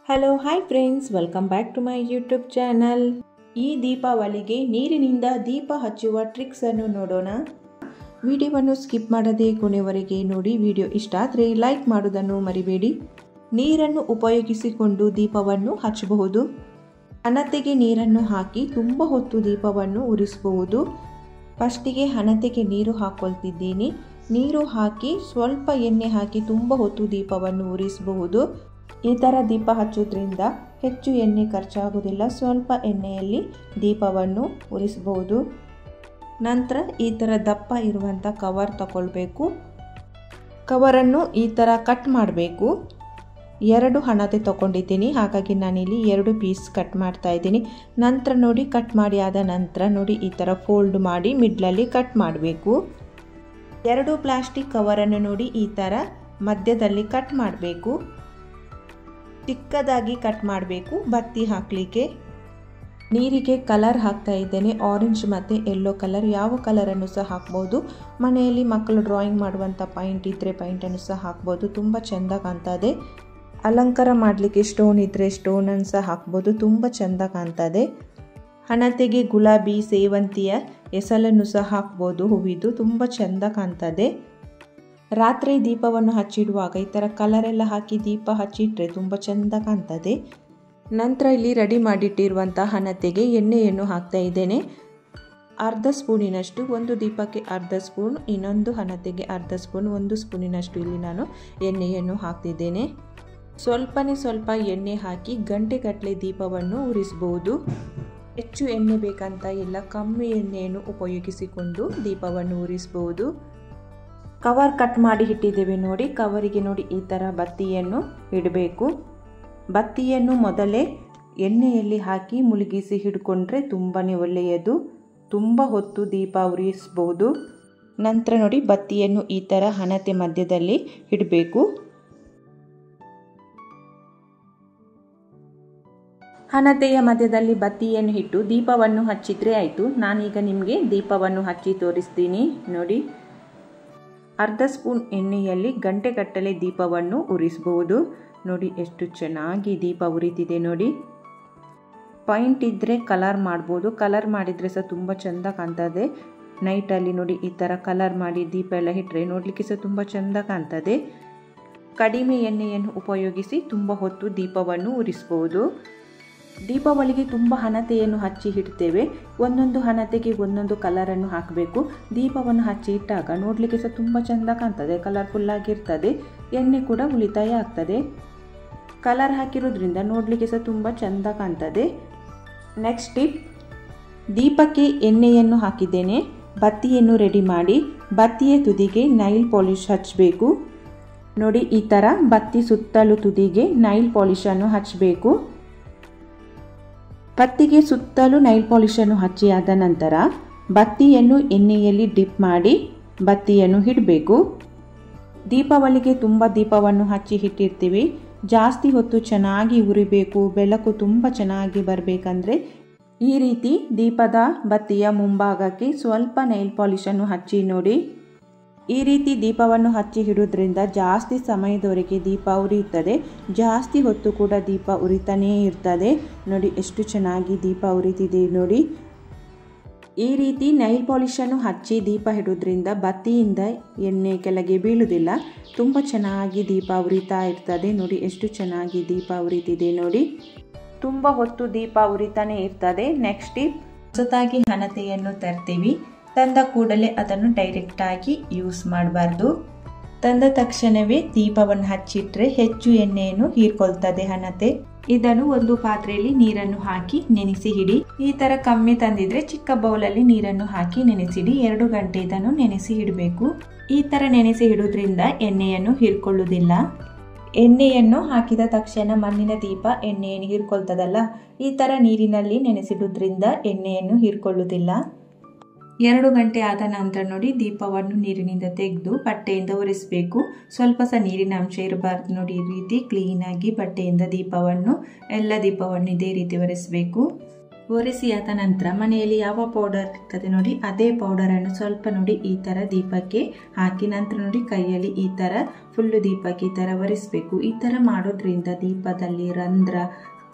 Hello hi friends, welcome back to my YouTube channel. ಈ ದೀಪಾವಳಿಗೆ ನೀರಿನಿಂದ ದೀಪ ಹಚ್ಚುವ ಟ್ರಿಕ್ಸ್ ಅನ್ನು ನೋಡೋಣ. ವಿಡಿಯೋವನ್ನು ಸ್ಕಿಪ್ ಮಾಡದೆ ಕೊನೆವರೆಗೆ ನೋಡಿ. ವಿಡಿಯೋ ಇಷ್ಟ ಆದರೆ ಲೈಕ್ ಮಾಡೋದನ್ನು ಮರಿಬೇಡಿ. ನೀರನ್ನು ಉಪಯೋಗಿಸಿಕೊಂಡು ದೀಪವನ್ನು ಹಚ್ಚಬಹುದು. ಹಣತೆಗೆ ನೀರನ್ನು ಹಾಕಿ ತುಂಬ ಹೊತ್ತು ದೀಪವನ್ನು ಉರಿಸಬಹುದು. ಫಸ್ಟಿಗೆ ಹಣತೆಗೆ ನೀರು ಹಾಕೊಳ್ತಿದ್ದೀನಿ. ನೀರು ಹಾಕಿ ಸ್ವಲ್ಪ ಎಣ್ಣೆ ಹಾಕಿ ತುಂಬ ಹೊತ್ತು ದೀಪವನ್ನು ಉರಿಸಬಹುದು. ಈ ಥರ ದೀಪ ಹಚ್ಚೋದ್ರಿಂದ ಹೆಚ್ಚು ಎಣ್ಣೆ ಖರ್ಚಾಗೋದಿಲ್ಲ. ಸ್ವಲ್ಪ ಎಣ್ಣೆಯಲ್ಲಿ ದೀಪವನ್ನು ಉರಿಸಬಹುದು. ನಂತರ ಈ ಥರ ದಪ್ಪ ಇರುವಂಥ ಕವರ್ ತಗೊಳ್ಬೇಕು. ಕವರನ್ನು ಈ ಥರ ಕಟ್ ಮಾಡಬೇಕು. 2 ಹಣತೆ ತಗೊಂಡಿದ್ದೀನಿ, ಹಾಗಾಗಿ ನಾನಿಲ್ಲಿ 2 ಪೀಸ್ ಕಟ್ ಮಾಡ್ತಾ ಇದ್ದೀನಿ. ನಂತರ ನೋಡಿ, ಕಟ್ ಮಾಡಿ ಆದ ನಂತರ ನೋಡಿ ಈ ಥರ ಫೋಲ್ಡ್ ಮಾಡಿ ಮಿಡ್ಲಲ್ಲಿ ಕಟ್ ಮಾಡಬೇಕು. 2 ಪ್ಲಾಸ್ಟಿಕ್ ಕವರನ್ನು ನೋಡಿ ಈ ಥರ ಮಧ್ಯದಲ್ಲಿ ಕಟ್ ಮಾಡಬೇಕು. ಚಿಕ್ಕದಾಗಿ ಕಟ್ ಮಾಡಬೇಕು. ಬತ್ತಿ ಹಾಕಲಿಕ್ಕೆ ನೀರಿಗೆ ಕಲರ್ ಹಾಕ್ತಾ ಇದ್ದೇನೆ. ಆರೆಂಜ್ ಮತ್ತು ಯೆಲ್ಲೋ ಕಲರ್. ಯಾವ ಕಲರನ್ನು ಸಹ ಹಾಕ್ಬೋದು. ಮನೆಯಲ್ಲಿ ಮಕ್ಕಳು ಡ್ರಾಯಿಂಗ್ ಮಾಡುವಂಥ ಪೈಂಟ್ ಇದ್ದರೆ ಪೈಂಟನ್ನು ಸಹ ಹಾಕ್ಬೋದು. ತುಂಬ ಚೆಂದ ಕಾಣ್ತದೆ. ಅಲಂಕಾರ ಮಾಡಲಿಕ್ಕೆ ಸ್ಟೋನ್ ಇದ್ದರೆ ಸ್ಟೋನನ್ನು ಸಹ ಹಾಕ್ಬೋದು. ತುಂಬ ಚೆಂದ ಕಾಣ್ತದೆ. ಹಣತೆಗೆ ಗುಲಾಬಿ, ಸೇವಂತಿಯ ಎಸಳನ್ನು ಸಹ ಹಾಕ್ಬೋದು. ಹೂವಿದು ತುಂಬ ಚೆಂದ ಕಾಣ್ತದೆ. ರಾತ್ರಿ ದೀಪವನ್ನು ಹಚ್ಚಿಡುವಾಗ ಈ ಥರ ಕಲರೆಲ್ಲ ಹಾಕಿ ದೀಪ ಹಚ್ಚಿಟ್ರೆ ತುಂಬ ಚೆಂದ ಕಾಣ್ತದೆ. ನಂತರ ಇಲ್ಲಿ ರೆಡಿ ಮಾಡಿಟ್ಟಿರುವಂಥ ಹಣತೆಗೆ ಎಣ್ಣೆಯನ್ನು ಹಾಕ್ತಾ ಇದ್ದೇನೆ. ಅರ್ಧ ಸ್ಪೂನಿನಷ್ಟು, ಒಂದು ದೀಪಕ್ಕೆ ಅರ್ಧ ಸ್ಪೂನ್, ಇನ್ನೊಂದು ಹಣತೆಗೆ ಅರ್ಧ ಸ್ಪೂನ್, 1 ಸ್ಪೂನಿನಷ್ಟು ಇಲ್ಲಿ ನಾನು ಎಣ್ಣೆಯನ್ನು ಹಾಕ್ತಿದ್ದೇನೆ. ಸ್ವಲ್ಪ ಎಣ್ಣೆ ಹಾಕಿ ಗಂಟೆಗಟ್ಟಲೆ ದೀಪವನ್ನು ಉರಿಸಬಹುದು. ಹೆಚ್ಚು ಎಣ್ಣೆ ಬೇಕಂತ ಇಲ್ಲ, ಕಮ್ಮಿ ಎಣ್ಣೆಯನ್ನು ಉಪಯೋಗಿಸಿಕೊಂಡು ದೀಪವನ್ನು ಉರಿಸಬಹುದು. ಕವರ್ ಕಟ್ ಮಾಡಿ ಇಟ್ಟಿದ್ದೇವೆ ನೋಡಿ. ಕವರಿಗೆ ನೋಡಿ ಈ ಥರ ಬತ್ತಿಯನ್ನು ಇಡಬೇಕು. ಬತ್ತಿಯನ್ನು ಮೊದಲೇ ಎಣ್ಣೆಯಲ್ಲಿ ಹಾಕಿ ಮುಳುಗಿಸಿ ಹಿಡ್ಕೊಂಡ್ರೆ ತುಂಬಾ ಒಳ್ಳೆಯದು. ತುಂಬ ಹೊತ್ತು ದೀಪ ಉರಿಸಬಹುದು. ನಂತರ ನೋಡಿ, ಬತ್ತಿಯನ್ನು ಈ ಥರ ಹಣತೆ ಮಧ್ಯದಲ್ಲಿ ಇಡಬೇಕು. ಹಣತೆಯ ಮಧ್ಯದಲ್ಲಿ ಬತ್ತಿಯನ್ನು ಇಟ್ಟು ದೀಪವನ್ನು ಹಚ್ಚಿದ್ರೆ ಆಯಿತು. ನಾನೀಗ ನಿಮಗೆ ದೀಪವನ್ನು ಹಚ್ಚಿ ತೋರಿಸ್ತೀನಿ ನೋಡಿ. ಅರ್ಧ ಸ್ಪೂನ್ ಎಣ್ಣೆಯಲ್ಲಿ ಗಂಟೆಗಟ್ಟಲೆ ದೀಪವನ್ನು ಉರಿಸಬಹುದು. ನೋಡಿ ಎಷ್ಟು ಚೆನ್ನಾಗಿ ದೀಪ ಉರಿತಿದೆ ನೋಡಿ. ಪಾಯಿಂಟ್ ಇದ್ದರೆ ಕಲರ್ ಮಾಡ್ಬೋದು. ಕಲರ್ ಮಾಡಿದರೆ ಸಹ ತುಂಬ ಚೆಂದ ಕಾಣ್ತದೆ. ನೈಟಲ್ಲಿ ನೋಡಿ ಈ ಥರ ಕಲರ್ ಮಾಡಿ ದೀಪ ಎಲ್ಲ ಇಟ್ಟರೆ ನೋಡಲಿಕ್ಕೆ ಸಹ ತುಂಬ ಚೆಂದ ಕಾಣ್ತದೆ. ಕಡಿಮೆ ಎಣ್ಣೆಯನ್ನು ಉಪಯೋಗಿಸಿ ತುಂಬ ಹೊತ್ತು ದೀಪವನ್ನು ಉರಿಸಬಹುದು. ದೀಪಾವಳಿಗೆ ತುಂಬ ಹಣತೆಯನ್ನು ಹಚ್ಚಿ ಇಡ್ತೇವೆ. ಒಂದೊಂದು ಹಣತೆಗೆ ಒಂದೊಂದು ಕಲರನ್ನು ಹಾಕಬೇಕು. ದೀಪವನ್ನು ಹಚ್ಚಿ ಇಟ್ಟಾಗ ನೋಡಲಿಕ್ಕೆ ಸಹ ತುಂಬ ಚೆಂದ ಕಾಣ್ತದೆ. ಕಲರ್ಫುಲ್ ಆಗಿರ್ತದೆ. ಎಣ್ಣೆ ಕೂಡ ಉಳಿತಾಯ ಆಗ್ತದೆ. ಕಲರ್ ಹಾಕಿರೋದ್ರಿಂದ ನೋಡಲಿಕ್ಕೆ ಸಹ ತುಂಬ ಚೆಂದ ಕಾಣ್ತದೆ. ನೆಕ್ಸ್ಟ್ ಟಿಪ್, ದೀಪಕ್ಕೆ ಎಣ್ಣೆಯನ್ನು ಹಾಕಿದ್ದೇನೆ. ಬತ್ತಿಯನ್ನು ರೆಡಿ ಮಾಡಿ ಬತ್ತಿಯ ತುದಿಗೆ ನೈಲ್ ಪಾಲಿಶ್ ಹಚ್ಚಬೇಕು. ನೋಡಿ ಈ ಥರ ಬತ್ತಿ ಸುತ್ತಲೂ ತುದಿಗೆ ನೈಲ್ ಪಾಲಿಶನ್ನು ಹಚ್ಚಬೇಕು. ಬತ್ತಿಗೆ ಸುತ್ತಲೂ ನೈಲ್ ಪಾಲಿಶನ್ನು ಹಚ್ಚಿ ಆದ ನಂತರ ಬತ್ತಿಯನ್ನು ಎಣ್ಣೆಯಲ್ಲಿ ಡಿಪ್ ಮಾಡಿ ಬತ್ತಿಯನ್ನು ಇಡಬೇಕು. ದೀಪಾವಳಿಗೆ ತುಂಬ ದೀಪವನ್ನು ಹಚ್ಚಿ ಇಟ್ಟಿರ್ತೀವಿ. ಜಾಸ್ತಿ ಹೊತ್ತು ಚೆನ್ನಾಗಿ ಉರಿಬೇಕು, ಬೆಳಕು ತುಂಬ ಚೆನ್ನಾಗಿ ಬರಬೇಕಂದ್ರೆ ಈ ರೀತಿ ದೀಪದ ಬತ್ತಿಯ ಮುಂಭಾಗಕ್ಕೆ ಸ್ವಲ್ಪ ನೈಲ್ ಪಾಲಿಶನ್ನು ಹಚ್ಚಿ ನೋಡಿ. ಈ ರೀತಿ ದೀಪವನ್ನು ಹಚ್ಚಿ ಇಡೋದ್ರಿಂದ ಜಾಸ್ತಿ ಸಮಯದವರೆಗೆ ದೀಪ ಉರಿಯುತ್ತದೆ. ಜಾಸ್ತಿ ಹೊತ್ತು ಕೂಡ ದೀಪ ಉರಿತಾನೇ ಇರ್ತದೆ. ನೋಡಿ ಎಷ್ಟು ಚೆನ್ನಾಗಿ ದೀಪ ಉರಿತಿದೆ ನೋಡಿ. ಈ ರೀತಿ ನೈಲ್ ಪಾಲಿಶನ್ನು ಹಚ್ಚಿ ದೀಪ ಇಡೋದ್ರಿಂದ ಬತ್ತಿಯಿಂದ ಎಣ್ಣೆ ಕೆಳಗೆ ಬೀಳುವುದಿಲ್ಲ. ತುಂಬ ಚೆನ್ನಾಗಿ ದೀಪ ಉರಿತಾ ಇರ್ತದೆ. ನೋಡಿ ಎಷ್ಟು ಚೆನ್ನಾಗಿ ದೀಪ ಉರಿತಿದೆ ನೋಡಿ. ತುಂಬ ಹೊತ್ತು ದೀಪ ಉರಿತಾನೆ ಇರ್ತದೆ. ನೆಕ್ಸ್ಟ್ ಟಿಪ್, ಹೊಸದಾಗಿ ಹಣತೆಯನ್ನು ತರ್ತೀವಿ. ತಂದ ಕೂಡಲೇ ಅದನ್ನು ಡೈರೆಕ್ಟಾಗಿ ಯೂಸ್ ಮಾಡಬಾರ್ದು. ತಂದ ತಕ್ಷಣವೇ ದೀಪವನ್ನು ಹಚ್ಚಿಟ್ರೆ ಹೆಚ್ಚು ಎಣ್ಣೆಯನ್ನು ಹೀರ್ಕೊಳ್ತದೆ ಹಣತೆ. ಇದನ್ನು ಒಂದು ಪಾತ್ರೆಯಲ್ಲಿ ನೀರನ್ನು ಹಾಕಿ ನೆನೆಸಿ ಇಡಿ. ಈ ಥರ ಕಮ್ಮಿ ತಂದಿದ್ರೆ ಚಿಕ್ಕ ಬೌಲಲ್ಲಿ ನೀರನ್ನು ಹಾಕಿ ನೆನೆಸಿಡಿ. 2 ಗಂಟೆ ಇದನ್ನು ನೆನೆಸಿ ಇಡಬೇಕು. ಈ ಥರ ನೆನೆಸಿ ಇಡೋದ್ರಿಂದ ಎಣ್ಣೆಯನ್ನು ಹೀರ್ಕೊಳ್ಳುವುದಿಲ್ಲ. ಎಣ್ಣೆಯನ್ನು ಹಾಕಿದ ತಕ್ಷಣ ಮಣ್ಣಿನ ದೀಪ ಎಣ್ಣೆಯನ್ನು ಹೀರ್ಕೊಳ್ತದಲ್ಲ, ಈ ಥರ ನೀರಿನಲ್ಲಿ ನೆನೆಸಿಡೋದ್ರಿಂದ ಎಣ್ಣೆಯನ್ನು ಹೀರ್ಕೊಳ್ಳುವುದಿಲ್ಲ. 2 ಗಂಟೆ ಆದ ನಂತರ ನೋಡಿ, ದೀಪವನ್ನು ನೀರಿನಿಂದ ತೆಗೆದು ಬಟ್ಟೆಯಿಂದ ಒರೆಸಬೇಕು. ಸ್ವಲ್ಪ ಸಹ ನೀರಿನ ಅಂಶ ಇರಬಾರ್ದು ನೋಡಿ. ಈ ರೀತಿ ಕ್ಲೀನಾಗಿ ಬಟ್ಟೆಯಿಂದ ಎಲ್ಲ ದೀಪವನ್ನು ಇದೇ ರೀತಿ ಒರೆಸಬೇಕು. ಒರೆಸಿ ಆದ ನಂತರ ಮನೆಯಲ್ಲಿ ಯಾವ ಪೌಡರ್ ಇರ್ತದೆ ನೋಡಿ ಅದೇ ಪೌಡರನ್ನು ಸ್ವಲ್ಪ ನೋಡಿ ಈ ಥರ ದೀಪಕ್ಕೆ ಹಾಕಿ ನಂತರ ನೋಡಿ ಕೈಯಲ್ಲಿ ಈ ಥರ ಫುಲ್ಲು ದೀಪಕ್ಕೆ ಈ ಥರ ಒರೆಸಬೇಕು. ಈ ಥರ ಮಾಡೋದ್ರಿಂದ ದೀಪದಲ್ಲಿ ರಂಧ್ರ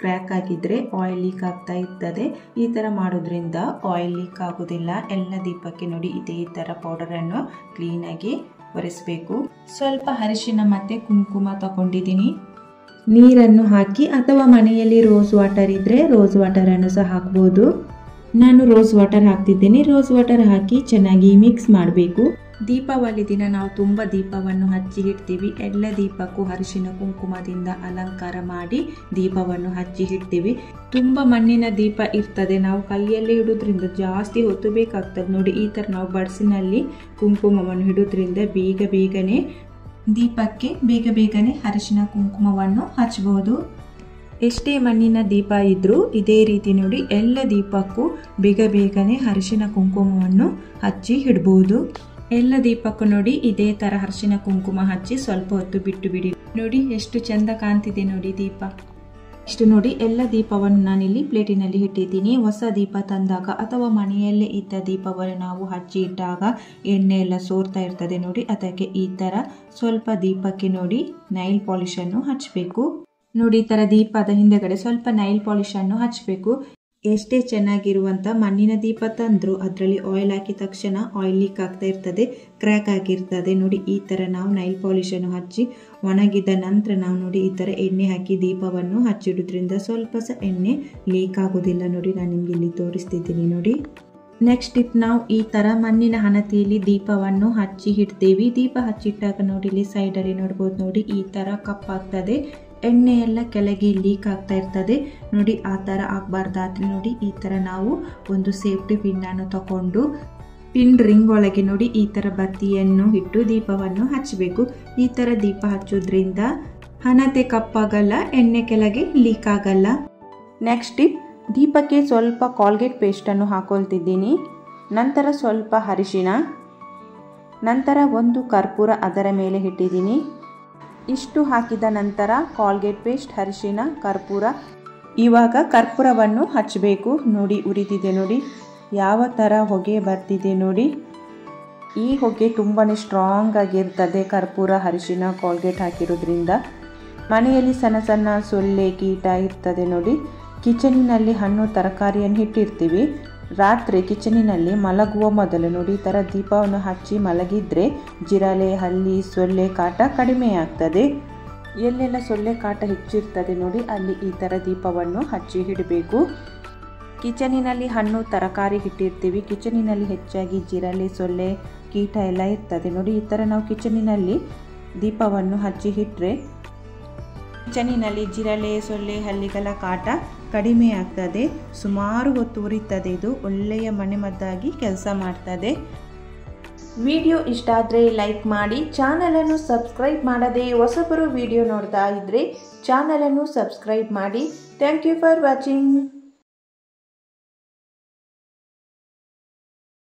ಕ್ರ್ಯಾಕ್ ಆಗಿದ್ರೆ ಆಯಿಲ್ ಲೀಕ್ ಆಗ್ತಾ ಇರ್ತದೆ. ಈ ಥರ ಮಾಡೋದ್ರಿಂದ ಆಯಿಲ್ ಲೀಕ್ ಆಗೋದಿಲ್ಲ. ಎಲ್ಲ ದೀಪಕ್ಕೆ ನೋಡಿ ಇದೇ ಥರ ಪೌಡರನ್ನು ಕ್ಲೀನಾಗಿ ಒರೆಸಬೇಕು. ಸ್ವಲ್ಪ ಅರಿಶಿನ ಮತ್ತು ಕುಂಕುಮ ತಗೊಂಡಿದ್ದೀನಿ. ನೀರನ್ನು ಹಾಕಿ ಅಥವಾ ಮನೆಯಲ್ಲಿ ರೋಸ್ ವಾಟರ್ ಇದ್ದರೆ ರೋಸ್ ವಾಟರನ್ನು ಸಹ ಹಾಕ್ಬೋದು. ನಾನು ರೋಸ್ ವಾಟರ್ ಹಾಕ್ತಿದ್ದೀನಿ. ರೋಸ್ ವಾಟರ್ ಹಾಕಿ ಚೆನ್ನಾಗಿ ಮಿಕ್ಸ್ ಮಾಡಬೇಕು. ದೀಪಾವಳಿ ದಿನ ನಾವು ತುಂಬ ದೀಪವನ್ನು ಹಚ್ಚಿ ಇಡ್ತೀವಿ. ಎಲ್ಲ ದೀಪಕ್ಕೂ ಅರಿಶಿನ ಕುಂಕುಮದಿಂದ ಅಲಂಕಾರ ಮಾಡಿ ದೀಪವನ್ನು ಹಚ್ಚಿ ಇಡ್ತೀವಿ. ತುಂಬ ಮಣ್ಣಿನ ದೀಪ ಇರ್ತದೆ, ನಾವು ಕೈಯಲ್ಲೇ ಇಡೋದ್ರಿಂದ ಜಾಸ್ತಿ ಹೊತ್ತು ಬೇಕಾಗ್ತದೆ. ನೋಡಿ ಈ ಥರ ನಾವು ಬಡ್ಸಿನಲ್ಲಿ ಕುಂಕುಮವನ್ನು ಇಡೋದ್ರಿಂದ ಬೇಗನೆ ದೀಪಕ್ಕೆ ಬೇಗನೆ ಅರಿಶಿನ ಕುಂಕುಮವನ್ನು ಹಚ್ಚಬಹುದು. ಎಷ್ಟೇ ಮಣ್ಣಿನ ದೀಪ ಇದ್ರೂ ಇದೇ ರೀತಿ ನೋಡಿ ಎಲ್ಲ ದೀಪಕ್ಕೂ ಬೇಗನೆ ಅರಿಶಿನ ಕುಂಕುಮವನ್ನು ಹಚ್ಚಿ ಇಡ್ಬೋದು. ಎಲ್ಲ ದೀಪಕ್ಕೂ ನೋಡಿ ಇದೇ ಥರ ಅರಿಶಿನ ಕುಂಕುಮ ಹಚ್ಚಿ ಸ್ವಲ್ಪ ಹೊತ್ತು ಬಿಟ್ಟು ಬಿಡಿ. ನೋಡಿ ಎಷ್ಟು ಚಂದ ಕಾಣ್ತಿದೆ ನೋಡಿ ದೀಪ. ಇಷ್ಟು ನೋಡಿ ಎಲ್ಲ ದೀಪವನ್ನು ನಾನಿಲ್ಲಿ ಪ್ಲೇಟಿನಲ್ಲಿ ಇಟ್ಟಿದ್ದೀನಿ. ಹೊಸ ದೀಪ ತಂದಾಗ ಅಥವಾ ಮನೆಯಲ್ಲೇ ಇದ್ದ ದೀಪವನ್ನು ನಾವು ಹಚ್ಚಿ ಇಟ್ಟಾಗ ಎಣ್ಣೆ ಎಲ್ಲ ಸೋರ್ತಾ ಇರ್ತದೆ ನೋಡಿ. ಅದಕ್ಕೆ ಈ ಥರ ಸ್ವಲ್ಪ ದೀಪಕ್ಕೆ ನೋಡಿ ನೈಲ್ ಪಾಲಿಶನ್ನು ಹಚ್ಚಬೇಕು. ನೋಡಿ ಈ ಥರ ದೀಪದ ಹಿಂದೆಗಡೆ ಸ್ವಲ್ಪ ನೈಲ್ ಪಾಲಿಶನ್ನು ಹಚ್ಚಬೇಕು. ಎಷ್ಟೇ ಚೆನ್ನಾಗಿರುವಂಥ ಮಣ್ಣಿನ ದೀಪ ತಂದರೂ ಅದರಲ್ಲಿ ಆಯಿಲ್ ಹಾಕಿದ ತಕ್ಷಣ ಆಯಿಲ್ ಲೀಕ್ ಆಗ್ತಾ ಇರ್ತದೆ, ಕ್ರ್ಯಾಕ್ ಆಗಿರ್ತದೆ. ನೋಡಿ ಈ ಥರ ನಾವು ನೈಲ್ ಪಾಲಿಶನ್ನು ಹಚ್ಚಿ ಒಣಗಿದ ನಂತರ ನಾವು ನೋಡಿ ಈ ಥರ ಎಣ್ಣೆ ಹಾಕಿ ದೀಪವನ್ನು ಹಚ್ಚಿಡೋದ್ರಿಂದ ಸ್ವಲ್ಪ ಸಹ ಎಣ್ಣೆ ಲೀಕ್ ಆಗೋದಿಲ್ಲ. ನೋಡಿ ನಾನು ನಿಮಗೆ ಇಲ್ಲಿ ತೋರಿಸ್ತಿದ್ದೀನಿ ನೋಡಿ. ನೆಕ್ಸ್ಟ್ ಟಿಪ್, ನಾವು ಈ ಥರ ಮಣ್ಣಿನ ಹಣತೆಯಲ್ಲಿ ದೀಪವನ್ನು ಹಚ್ಚಿ ಇಡ್ತೀವಿ. ದೀಪ ಹಚ್ಚಿಟ್ಟಾಗ ನೋಡಿ ಇಲ್ಲಿ ಸೈಡಲ್ಲಿ ನೋಡ್ಬೋದು ನೋಡಿ ಈ ಥರ ಕಪ್ಪಾಗ್ತದೆ, ಎಣ್ಣೆ ಎಲ್ಲ ಕೆಳಗೆ ಲೀಕ್ ಆಗ್ತಾ ಇರ್ತದೆ. ನೋಡಿ ಆ ಥರ ಆಗಬಾರ್ದಾದ್ರೆ ನೋಡಿ ಈ ಥರ ನಾವು ಒಂದು ಸೇಫ್ಟಿ ಪಿನ್ನನ್ನು ತಗೊಂಡು ಪಿನ್ ರಿಂಗ್ ಒಳಗೆ ನೋಡಿ ಈ ಥರ ಬತ್ತಿಯನ್ನು ಇಟ್ಟು ದೀಪವನ್ನು ಹಚ್ಚಬೇಕು. ಈ ಥರ ದೀಪ ಹಚ್ಚೋದ್ರಿಂದ ಹಣತೆ ಕಪ್ಪಾಗಲ್ಲ, ಎಣ್ಣೆ ಕೆಳಗೆ ಲೀಕ್ ಆಗಲ್ಲ. ನೆಕ್ಸ್ಟ್ ಟಿಪ್, ದೀಪಕ್ಕೆ ಸ್ವಲ್ಪ ಕಾಲ್ಗೇಟ್ ಪೇಸ್ಟನ್ನು ಹಾಕೊಳ್ತಿದ್ದೀನಿ. ನಂತರ ಸ್ವಲ್ಪ ಅರಿಶಿನ, ನಂತರ ಒಂದು ಕರ್ಪೂರ ಅದರ ಮೇಲೆ ಇಟ್ಟಿದ್ದೀನಿ. ಇಷ್ಟು ಹಾಕಿದ ನಂತರ ಕಾಲ್ಗೇಟ್ ಪೇಸ್ಟ್, ಅರಿಶಿನ, ಕರ್ಪೂರ. ಇವಾಗ ಕರ್ಪೂರವನ್ನು ಹಚ್ಚಬೇಕು. ನೋಡಿ ಉರಿದಿದೆ ನೋಡಿ ಯಾವ ಥರ ಹೊಗೆ ಬರ್ತಿದೆ ನೋಡಿ. ಈ ಹೊಗೆ ತುಂಬಾ ಸ್ಟ್ರಾಂಗ್ ಆಗಿರ್ತದೆ ಕರ್ಪೂರ, ಅರಿಶಿನ, ಕಾಲ್ಗೇಟ್ ಹಾಕಿರೋದ್ರಿಂದ. ಮನೆಯಲ್ಲಿ ಸಣ್ಣ ಸೊಳ್ಳೆ ಕೀಟ ಇರ್ತದೆ ನೋಡಿ. ಕಿಚನಿನಲ್ಲಿ ಹಣ್ಣು ತರಕಾರಿಯನ್ನು ಇಟ್ಟಿರ್ತೀವಿ. ರಾತ್ರಿ ಕಿಚನಿನಲ್ಲಿ ಮಲಗುವ ಮೊದಲು ನೋಡಿ ಈ ಥರ ದೀಪವನ್ನು ಹಚ್ಚಿ ಮಲಗಿದ್ರೆ ಜಿರಳೆ, ಹಲ್ಲಿ, ಸೊಳ್ಳೆ ಕಾಟ ಕಡಿಮೆ ಆಗ್ತದೆ. ಎಲ್ಲೆಲ್ಲ ಸೊಳ್ಳೆ ಕಾಟ ಹೆಚ್ಚಿರ್ತದೆ ನೋಡಿ ಅಲ್ಲಿ ಈ ಥರ ದೀಪವನ್ನು ಹಚ್ಚಿ ಇಡಬೇಕು. ಕಿಚನಿನಲ್ಲಿ ಹಣ್ಣು ತರಕಾರಿ ಇಟ್ಟಿರ್ತೀವಿ. ಕಿಚನಿನಲ್ಲಿ ಹೆಚ್ಚಾಗಿ ಜಿರಳೆ, ಸೊಳ್ಳೆ, ಕೀಟ ಎಲ್ಲ ಇರ್ತದೆ ನೋಡಿ. ಈ ಥರ ನಾವು ಕಿಚನಿನಲ್ಲಿ ದೀಪವನ್ನು ಹಚ್ಚಿ ಇಟ್ಟರೆ ಕಿಚನಿನಲ್ಲಿ ಜಿರಳೆ, ಸೊಳ್ಳೆ, ಹಲ್ಲಿಗಳ ಕಾಟ ಕಡಿಮೆ ಆಗ್ತದೆ. ಸುಮಾರು ಹೊತ್ತು ಉರಿತದೆ. ಇದು ಒಳ್ಳೆಯ ಮನೆಮದ್ದಾಗಿ ಕೆಲಸ ಮಾಡ್ತದೆ. ವಿಡಿಯೋ ಇಷ್ಟ ಆದರೆ ಲೈಕ್ ಮಾಡಿ. ಚಾನಲನ್ನು ಸಬ್ಸ್ಕ್ರೈಬ್ ಮಾಡದೆ ಹೊಸಬರು ವಿಡಿಯೋ ನೋಡ್ತಾ ಇದ್ದರೆ ಚಾನಲನ್ನು ಸಬ್ಸ್ಕ್ರೈಬ್ ಮಾಡಿ. Thank you for watching.